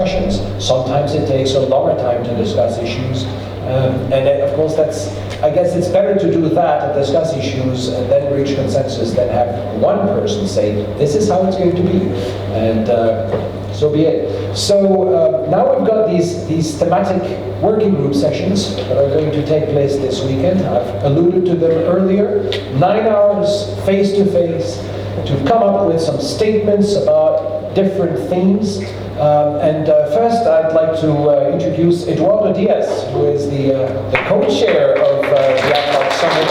discussions. Sometimes it takes a longer time to discuss issues. And of course, I guess it's better to do that and discuss issues and then reach consensus than have one person say, this is how it's going to be. And so be it. So now we've got these thematic working group sessions that are going to take place this weekend. I've alluded to them earlier. 9 hours face-to-face to come up with some statements about different themes. First, I'd like to introduce Eduardo Diaz, who is the co-chair of the ALAC Summit.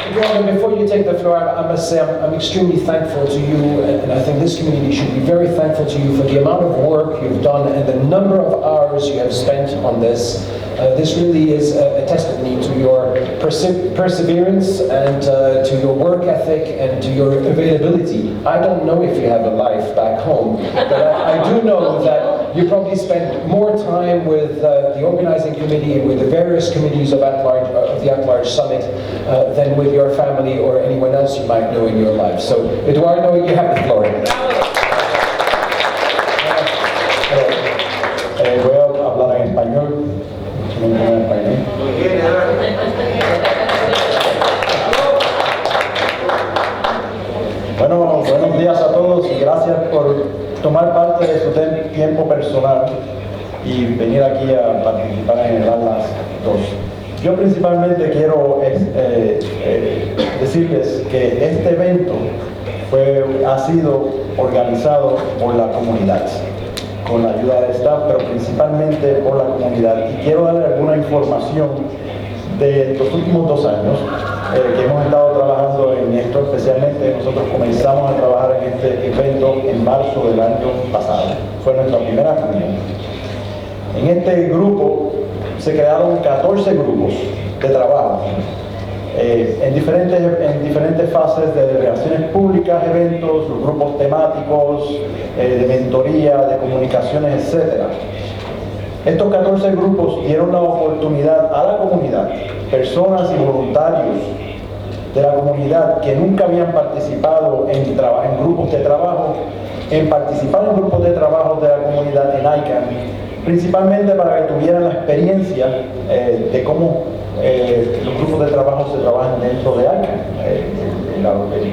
Eduardo, before you take the floor, I must say I'm extremely thankful to you, and I think this community should be very thankful to you for the amount of work you've done and the number of hours you have spent on this. This really is a testimony to your perseverance and to your work ethic and to your availability. I don't know if you have a life back home, but I do know that you probably spend more time with the organizing committee and with the various committees of the At-Large Summit than with your family or anyone else you might know in your life. So, Eduardo, you have the floor. Voy a hablar en español. Bueno, buenos días a todos y gracias por tomar parte de su tiempo personal y venir aquí a participar en el ALAC 2. Yo principalmente quiero decirles que este evento ha sido organizado por la comunidad, con la ayuda del staff, pero principalmente por la comunidad. Y quiero darle alguna información de los últimos 2 años que hemos estado trabajando en esto. Especialmente nosotros comenzamos a trabajar en este evento en marzo del año pasado. Fue nuestra primera reunión. En este grupo se crearon 14 grupos de trabajo en diferentes fases de relaciones públicas, eventos, los grupos temáticos, de mentoría, de comunicaciones, etc. Estos 14 grupos dieron la oportunidad a la comunidad, personas y voluntarios de la comunidad que nunca habían participado en grupos de trabajo, en participar en grupos de trabajo de la comunidad en ICANN, principalmente para que tuvieran la experiencia de cómo los grupos de trabajo se trabajan dentro de ICANN.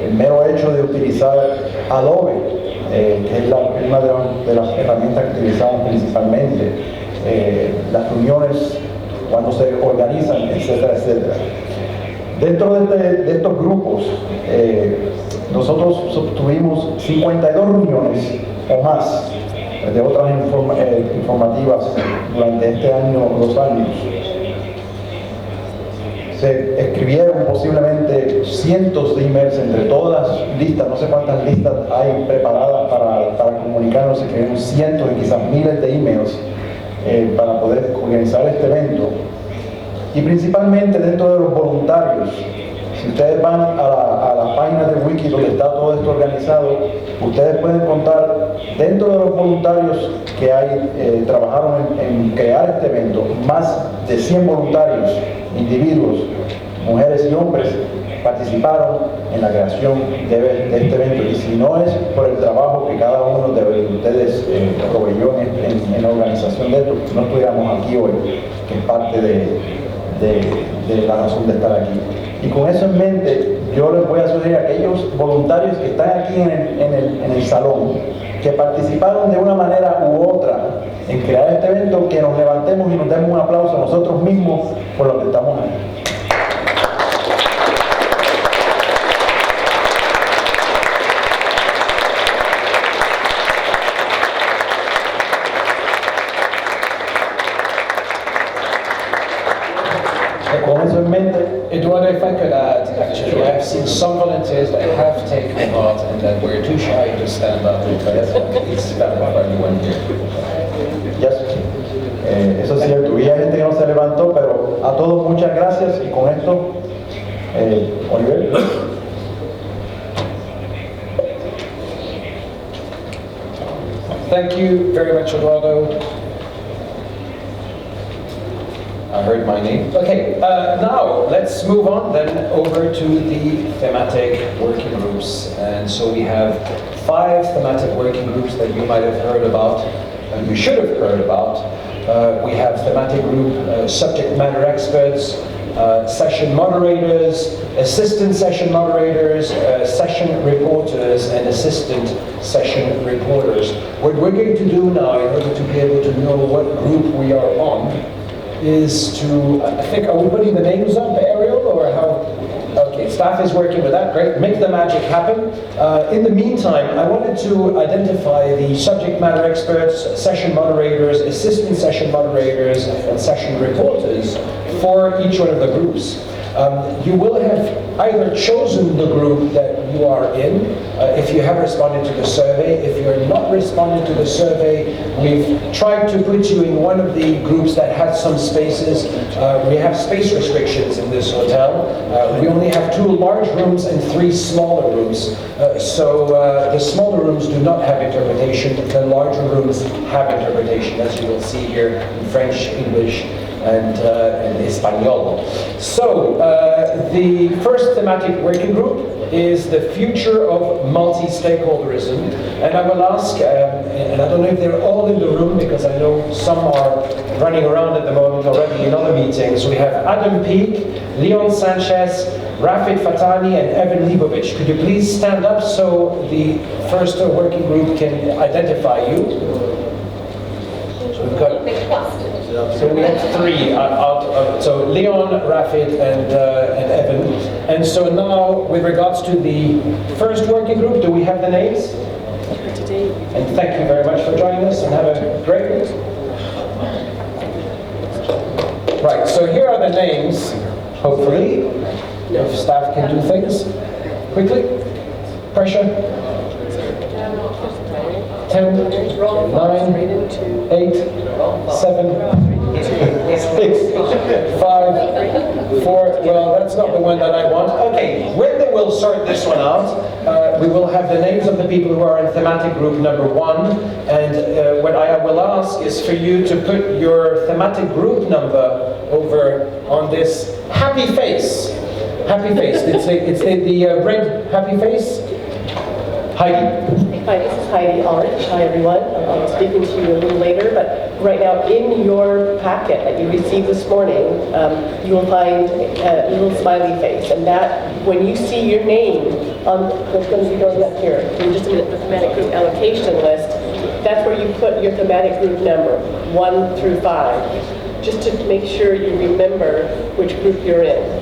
El mero hecho de utilizar Adobe, que es una de las herramientas que utilizamos principalmente, las reuniones cuando se organizan, etcétera, etcétera. Dentro de estos grupos, nosotros obtuvimos 52 reuniones o más de otras informativas durante este año, 2 años. Se escribieron posiblemente cientos de emails entre todas las listas, no sé cuántas listas hay preparadas para comunicarnos. Se escribieron cientos y quizás miles de emails para poder organizar este evento. Y principalmente dentro de los voluntarios, si ustedes van a la página de Wiki donde está todo esto organizado, ustedes pueden contar dentro de los voluntarios que trabajaron en crear este evento, más de 100 voluntarios, individuos, mujeres y hombres, participaron en la creación de este evento. Y si no es por el trabajo que cada uno de ustedes proveyó en la organización de esto, no estuviéramos aquí hoy, que es parte de la razón de estar aquí. Y con eso en mente, yo les voy a sugerir a aquellos voluntarios que están aquí en el salón, que participaron de una manera u otra en crear este evento, que nos levantemos y nos demos un aplauso a nosotros mismos por lo que estamos aquí. Con eso en mente, Eduardo, if I could add, actually, I've seen some volunteers that have taken part and that were too shy to stand up, but please stand up, everyone here. Yes. Eso es cierto, y hay gente que no se levantó, pero a todos muchas gracias. Y con esto, Olivier. Thank you very much, Eduardo. I heard my name. Okay, now let's move on then over to the thematic working groups. And so we have 5 thematic working groups that you might have heard about, you should have heard about. We have thematic group subject matter experts, session moderators, assistant session moderators, session reporters, and assistant session reporters. What we're going to do now, in order to be able to know what group we are on, is to, I think, are we putting the names up, Ariel, or how? Okay, staff is working with that, great, make the magic happen. In the meantime, I wanted to identify the subject matter experts, session moderators, assistant session moderators, and session reporters for each one of the groups. You will have either chosen the group that you are in, if you have responded to the survey. If you're not responding to the survey, we've tried to put you in one of the groups that has some spaces. We have space restrictions in this hotel. We only have 2 large rooms and 3 smaller rooms. So the smaller rooms do not have interpretation. The larger rooms have interpretation, as you will see here in French, English, and Espanol. So the first thematic working group is the future of multi-stakeholderism, and I will ask, and I don't know if they're all in the room because I know some are running around at the moment already in other meetings. We have Adam Peak, Leon Sanchez, Rafid Fatani, and Evan Leibovich. Could you please stand up so the first working group can identify you? So we've got. So we have 3 out of, so Leon, Rafid, and Evan. And so now, with regards to the first working group, do we have the names? And thank you very much for joining us, and have a great week. Right, so here are the names, hopefully, if staff can do things quickly. Pressure. 10, 9, 8, 7, 6, 5, 4. Well, that's not the one that I want. Okay, when they will sort this one out, we will have the names of the people who are in thematic group number 1. And what I will ask is for you to put your thematic group number over on this happy face. Happy face. It's the red happy face. Heidi. Hi, this is Heidi Orange. Hi, everyone. I'll be speaking to you a little later, but right now in your packet that you received this morning, you will find a little smiley face, and that, when you see your name on what's going to be going up here, in just a minute, the thematic group allocation list, that's where you put your thematic group number, 1 through 5, just to make sure you remember which group you're in.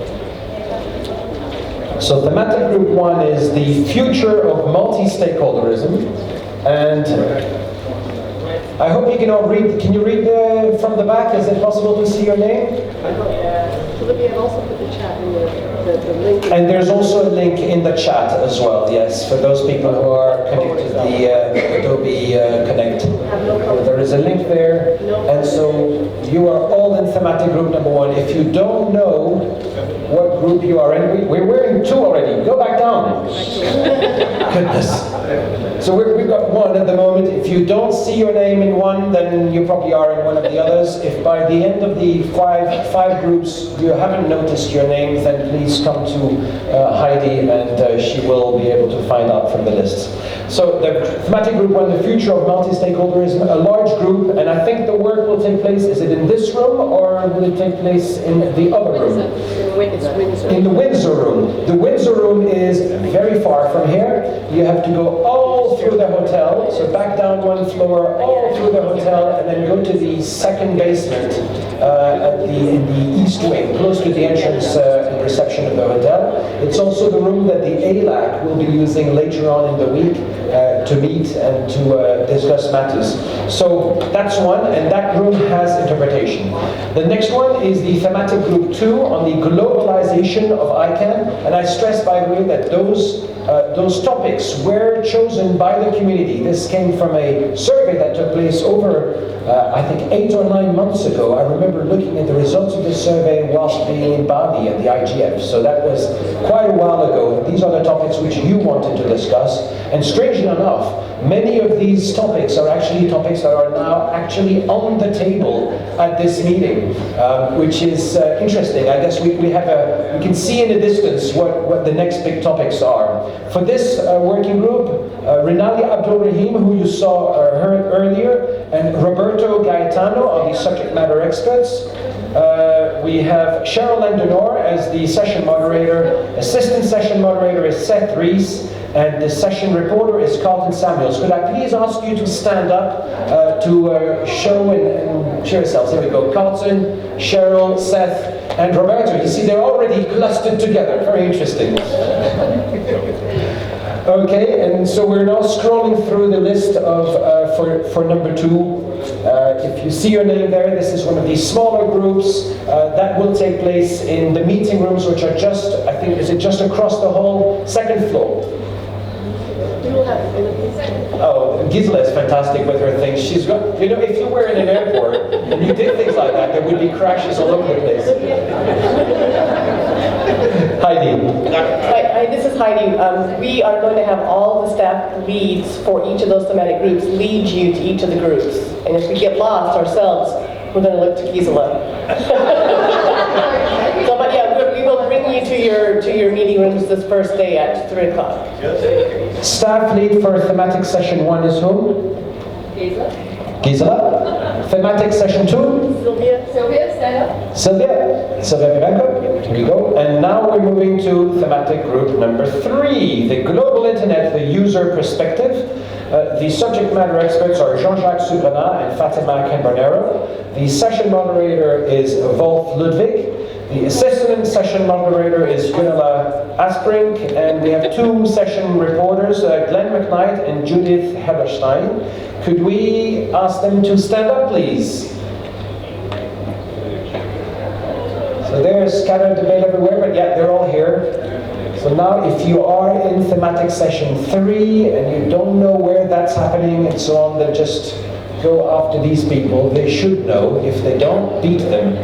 So thematic group 1 is the future of multi-stakeholderism, and I hope you can all read. Can you read from the back? Is it possible to see your name? Olivier, also put the chat in the link. And there's also a link in the chat as well, yes, for those people who are connected to the Adobe Connect. There is a link there, and so you are all in thematic group number 1. If you don't know what group you are in, we're wearing 2 already. Go back down. Goodness. So we've got 1 at the moment. If you don't see your name in 1, then you probably are in one of the others. If by the end of the five groups you haven't noticed your name, then please come to Heidi, and she will be able to find out from the lists. So the thematic group 1, the future of multi-stakeholderism, a large group, and I think the work will take place, is it in this room or will it take place in the other room? In the Windsor room. The Windsor room is very far from here. You have to go all through the hotel, so back down 1 floor, all through the hotel, and then go to the second basement in the east wing, close to the entrance and reception of the hotel. It's also the room that the ALAC will be using later on in the week to meet and to discuss matters. So that's 1, and that room has interpretation. The next one is the thematic group 2 on the globalization of ICANN, and I stress, by the way, that those topics were chosen by the community. This came from a survey that took place over, I think, 8 or 9 months ago. I remember looking at the results of the survey whilst being in Bali at the IGF, so that was quite a while ago. These are the topics which you wanted to discuss, and strangely enough, enough. Many of these topics are actually topics that are now actually on the table at this meeting, which is interesting. I guess we can see in the distance what the next big topics are. For this working group, Rinaldi Abdul-Rahim, who you saw heard earlier, and Roberto Gaetano are the subject matter experts. We have Cheryl Lendenor as the session moderator. Assistant session moderator is Seth Rees, and the session reporter is Carlton Samuels. Could I please ask you to stand up to show and share yourselves? Here we go. Carlton, Cheryl, Seth, and Roberto. You see, they're already clustered together. Very interesting. Okay, and so we're now scrolling through the list of for number 2. If you see your name there, this is one of these smaller groups that will take place in the meeting rooms, which are just, I think, is it just across the hall, second floor? Oh, Gisela is fantastic with her things. She's got, you know, if you were in an airport and you did things like that, there would be crashes all over the place. Heidi. Hi, this is Heidi. We are going to have all the staff leads for each of those thematic groups lead you to each of the groups. And if we get lost ourselves, we're going to look to Gisela. So, but yeah, we will bring you to your meeting rooms this first day at 3 o'clock. Staff lead for thematic session 1 is who? Gisela. Thematic session 2? Sylvia, stand up. Sylvia Vivenco. Here we go. And now we're moving to thematic group number 3, the global internet, the user perspective. The subject matter experts are Jean-Jacques Subranat and Fatima Cambronero. The session moderator is Wolf Ludwig. The assistant session moderator is Gunilla Asprink, and we have 2 session reporters, Glenn McKnight and Judith Hellerstein. Could we ask them to stand up, please? So they're scattered about everywhere, but yeah, they're all here. So now if you are in thematic session 3 and you don't know where that's happening and so on, then just go after these people. They should know. If they don't, beat them.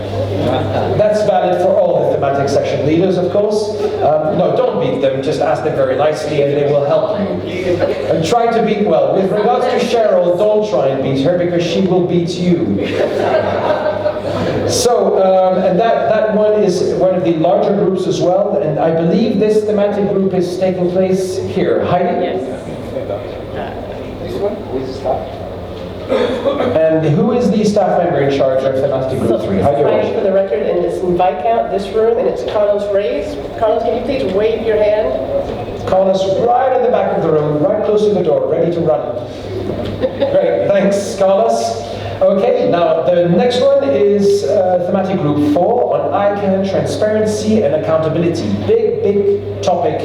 That's valid for all the thematic session leaders, of course. No, don't beat them. Just ask them very nicely and they will help you. And try to beat, well, with regards to Cheryl, don't try and beat her because she will beat you. So, and that one is one of the larger groups as well. And I believe this thematic group is taking place here. Heidi? Yes. This one? Who is the staff? And who is the staff member in charge of thematic group 3? Heidi for the record, and it's in Viscount, this room, and it's Carlos Reyes. Carlos, can you please wave your hand? Carlos, right in the back of the room, right close to the door, ready to run. Great, thanks, Carlos. Okay, now the next one is thematic group 4 on ICANN, transparency and accountability. Big topic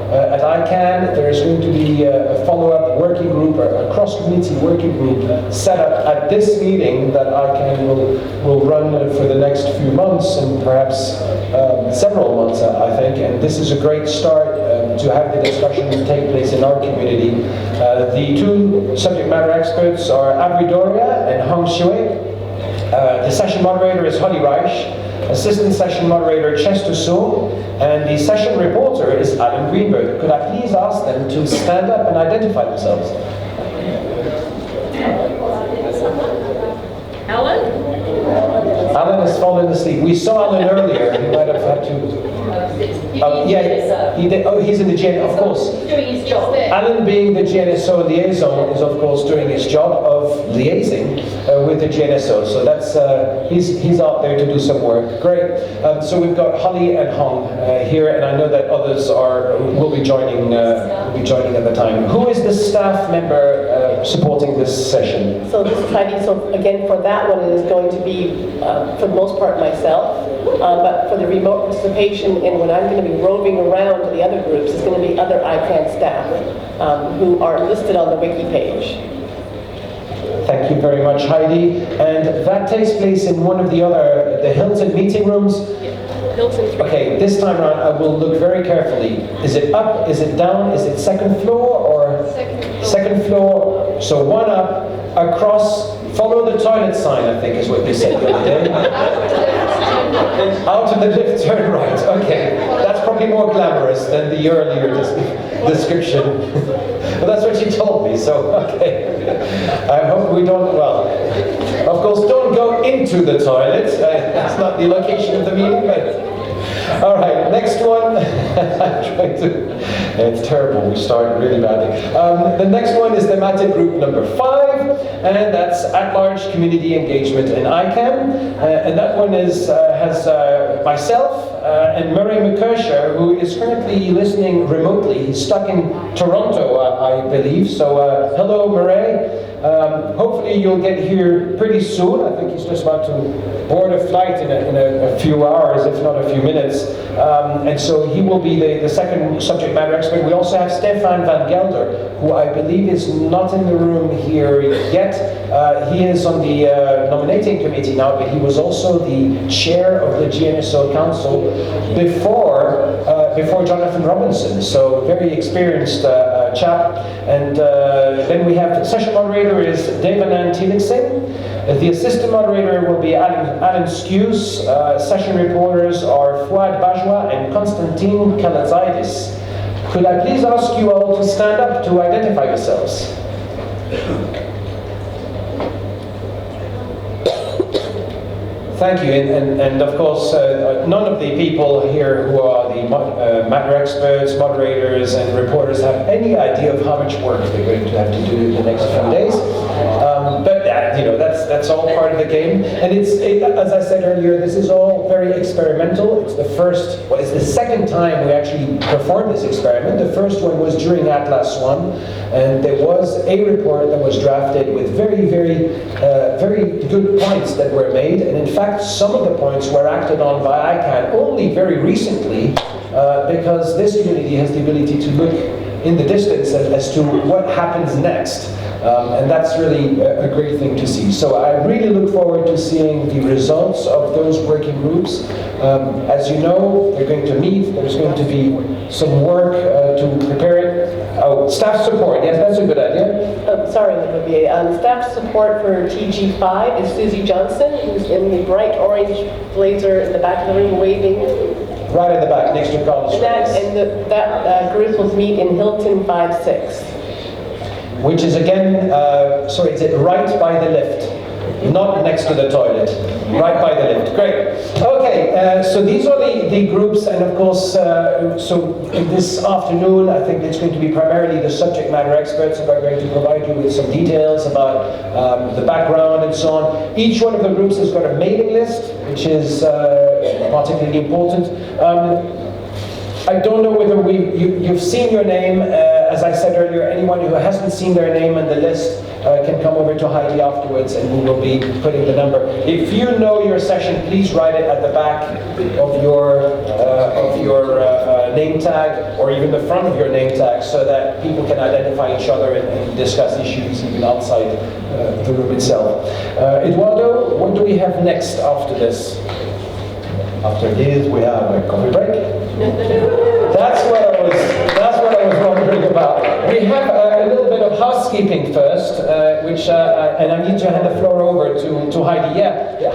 at ICANN. There is going to be a follow-up working group, a cross-community working group set up at this meeting that ICANN will run for the next few months and perhaps several months, I think. And this is a great start to have the discussion take place in our community. The 2 subject matter experts are Avri Doria and Hong Xue. The session moderator is Holly Reich. Assistant session moderator Chester Soul, and the session reporter is Alan Greenberg. Could I please ask them to stand up and identify themselves? Alan has fallen asleep. We saw Alan earlier. He might have had to. Yeah, he did. Oh, he's in the GNSO, of course. Doing his job. Alan, being the GNSO liaison, is of course doing his job of liaising with the GNSO. So that's he's out there to do some work. Great. So we've got Holly and Hong here, and I know that others will be joining at the time. Who is the staff member supporting this session? So this is Heidi. So again, for that one, it is going to be for the most part myself. But for the remote participation and when I'm going to be roving around to the other groups, it's going to be other ICANN staff who are listed on the wiki page. Thank you very much, Heidi. And that takes place in one of the Hilton meeting rooms. Hilton 3. Okay, this time around I will look very carefully. Is it up? Is it down? Is it second floor or? Second floor. So one up, across, follow the toilet sign, I think is what they said the other day. Out of the lift, turn right. Okay, that's probably definitely more glamorous than the earlier description. Well, that's what she told me, so okay. I hope we don't, well, of course, don't go into the toilet. That's not the location of the meeting, but... All right, next one. I'm trying to... It's terrible, we started really badly. The next one is thematic group number 5, and that's at-large community engagement in ICANN. And that one has myself and Murray McKersher, who is currently listening remotely. He's stuck in Toronto, I believe. So hello, Murray. Hopefully you'll get here pretty soon. I think he's just about to board a flight in a few hours, if not a few minutes. And so he will be the second subject matter expert. We also have Stefan van Gelder, who I believe is not in the room here yet. He is on the nominating committee now, but he was also the chair of the GNSO Council before Jonathan Robinson, so very experienced chap. And then we have session moderator is Devanand Tiliksingh. The assistant moderator will be Alan Skews. Session reporters are Fouad Bajwa and Konstantin Kalatzidis. Could I please ask you all to stand up to identify yourselves? Thank you, and of course, none of the people here who are the matter experts, moderators, and reporters have any idea of how much work they're going to have to do in the next few days. But you know, that's all part of the game. And as I said earlier, this is all very experimental. It's it's the second time we actually performed this experiment. The first one was during Atlas 1, and there was a report that was drafted with very good points that were made. And in fact, some of the points were acted on by ICANN only very recently, because this community has the ability to look in the distance as to what happens next. And that's really a great thing to see. So I really look forward to seeing the results of those working groups. As you know, they're going to meet. There's going to be some work to prepare it. Oh, staff support. Yes, that's a good idea. Sorry, Olivier. Staff support for TG5 is Susie Johnson, who's in the bright orange blazer in the back of the room waving. Right at the back, next to Carlos. That group will meet in Hilton 5-6. Which is again, sorry, is it right by the lift? Not next to the toilet, right by the lift. Great. Okay, so these are the groups, and of course, so in this afternoon, I think it's going to be primarily the subject matter experts who are going to provide you with some details about the background and so on. Each one of the groups has got a mailing list, which is particularly important. I don't know whether you've seen your name. As I said earlier, anyone who hasn't seen their name on the list can come over to Heidi afterwards, and we will be putting the number. If you know your session, please write it at the back of your name tag, or even the front of your name tag, so that people can identify each other and discuss issues even outside the room itself. Eduardo, what do we have next after this? After this, we have a coffee break. That's what I was wondering about. We have a little bit of housekeeping first, which and I need to hand the floor over to Heidi. Yeah.